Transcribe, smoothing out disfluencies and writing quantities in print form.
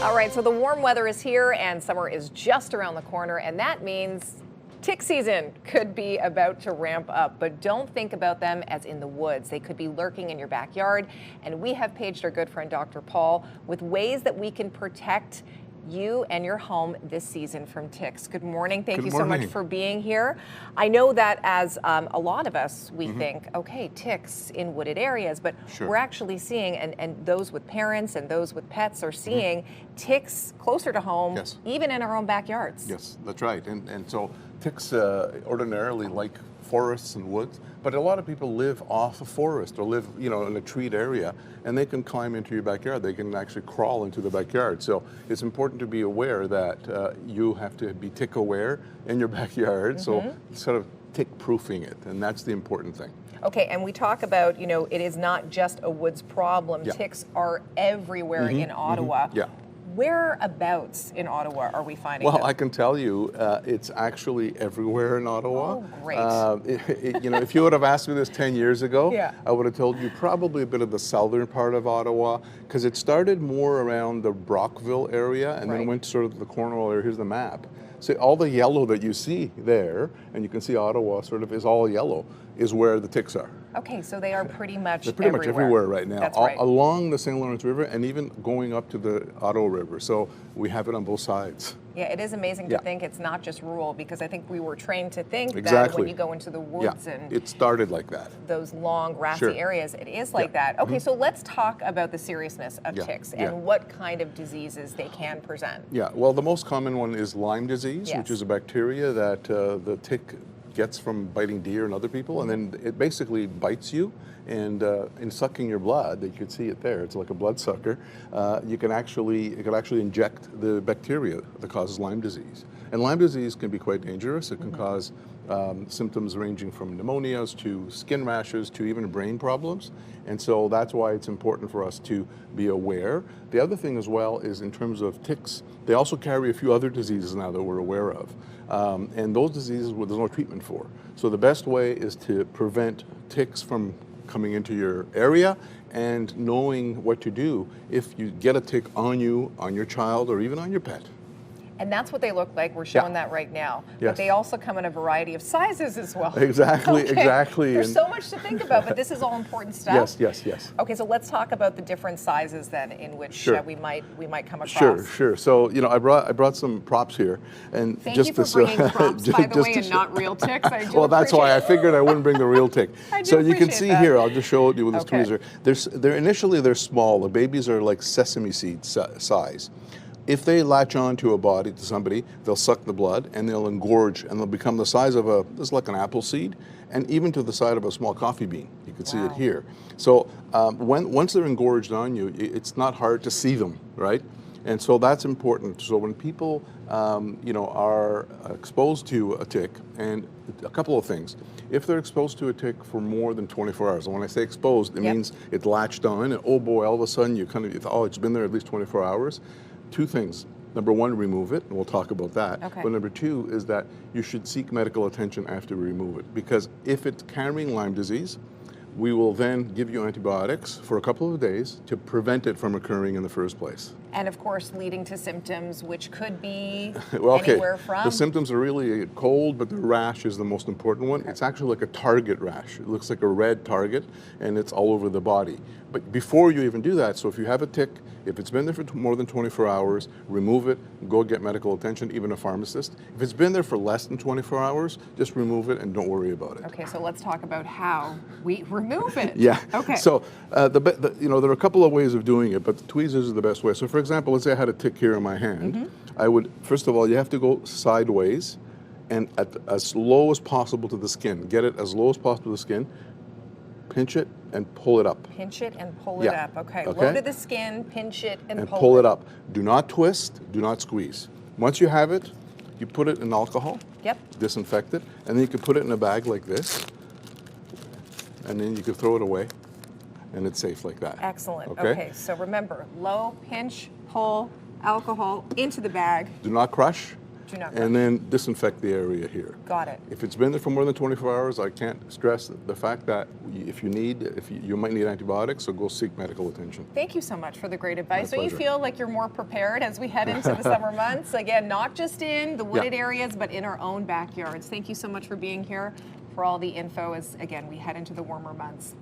All right, so the warm weather is here and summer is just around the corner, and that means tick season could be about to ramp up, but don't think about them as in the woods. They could be lurking in your backyard, and we have paged our good friend Dr. Paul with ways that we can protect you and your home this season from ticks. Good morning. Thank you so much for being here. I know that as a lot of us, we think, okay, ticks in wooded areas, but we're actually seeing, and those with parents and those with pets are seeing ticks closer to home, even in our own backyards. Yes, that's right. And so ticks ordinarily like forests and woods, but a lot of people live off a forest or live, in a treed area, and they can climb into your backyard. They can actually crawl into the backyard. So it's important to be aware that you have to be tick aware in your backyard. So sort of tick proofing it, and that's the important thing. Okay, and we talk about, it is not just a woods problem. Ticks are everywhere in Ottawa. Whereabouts in Ottawa are we finding them? Well, I can tell you, it's actually everywhere in Ottawa. Oh, great. If you would have asked me this 10 years ago, I would have told you probably a bit of the southern part of Ottawa, because it started more around the Brockville area and then went to sort of the Cornwall area. Here's the map. So all the yellow that you see there, and you can see Ottawa sort of is all yellow, is where the ticks are. Okay, so they are pretty much They're pretty much everywhere right now, That's right. Along the St. Lawrence River and even going up to the Ottawa River. So we have it on both sides. Yeah, it is amazing to think it's not just rural, because I think we were trained to think that when you go into the woods and it started like that. Those long grassy areas, it is like that. Okay, so let's talk about the seriousness of ticks and what kind of diseases they can present. Yeah, well, the most common one is Lyme disease, which is a bacteria that the tick gets from biting deer and other people, and then it basically bites you, and in sucking your blood, you can see it there, it's like a blood sucker, it can actually inject the bacteria that causes Lyme disease. And Lyme disease can be quite dangerous. It can cause symptoms ranging from pneumonias to skin rashes to even brain problems. And so that's why it's important for us to be aware. The other thing as well is in terms of ticks, they also carry a few other diseases now that we're aware of. And those diseases there's no treatment for. So the best way is to prevent ticks from coming into your area and knowing what to do if you get a tick on you, on your child, or even on your pet. And that's what they look like. We're showing that right now. But they also come in a variety of sizes as well. Exactly. There's so much to think about, but this is all important stuff. Yes. Okay, so let's talk about the different sizes then in which we might come across. Sure. So I brought some props here, and thank you for bringing props, by the way, and not real ticks. I do well, that's why I figured I wouldn't bring the real tick. So you can see that. here. I'll just show it you with this tweezer. Initially they're small. The babies are like sesame seed size. If they latch on to a body, to somebody, they'll suck the blood and they'll engorge and they'll become the size of this is like an apple seed, and even to the size of a small coffee bean. You can see it here. So once they're engorged on you, it's not hard to see them, right? And so that's important. So when people are exposed to a tick, and a couple of things. If they're exposed to a tick for more than 24 hours, and when I say exposed, it means it latched on, and oh boy, all of a sudden you it's been there at least 24 hours. Two things. Number one, remove it, and we'll talk about that. But number two is that you should seek medical attention after we remove it, because if it's carrying Lyme disease, we will then give you antibiotics for a couple of days to prevent it from occurring in the first place. And of course, leading to symptoms, which could be anywhere from... The symptoms are really cold, but the rash is the most important one. It's actually like a target rash. It looks like a red target, and it's all over the body. But before you even do that, so if you have a tick, if it's been there for more than 24 hours, remove it, go get medical attention, even a pharmacist. If it's been there for less than 24 hours, just remove it and don't worry about it. Okay, so let's talk about how we remove it. Okay. So there are a couple of ways of doing it, but the tweezers is the best way. So for example, let's say I had a tick here in my hand. I would, first of all, you have to go sideways and as low as possible to the skin. Get it as low as possible to the skin. Pinch it and pull it up. Pinch it and pull it up. Okay. Low to the skin, pinch it and pull it up. Do not twist, do not squeeze. Once you have it, you put it in alcohol. Disinfect it, and then you can put it in a bag like this, and then you can throw it away, and it's safe like that. Excellent. Okay, so remember, low, pinch, pull, alcohol into the bag. Do not crush. Do not crush. And then disinfect the area here. Got it. If it's been there for more than 24 hours, I can't stress the fact that if you might need antibiotics, so go seek medical attention. Thank you so much for the great advice. My So you pleasure. feel like you're more prepared as we head into the summer months? Again, not just in the wooded areas, but in our own backyards. Thank you so much for being here, for all the info as, again, we head into the warmer months.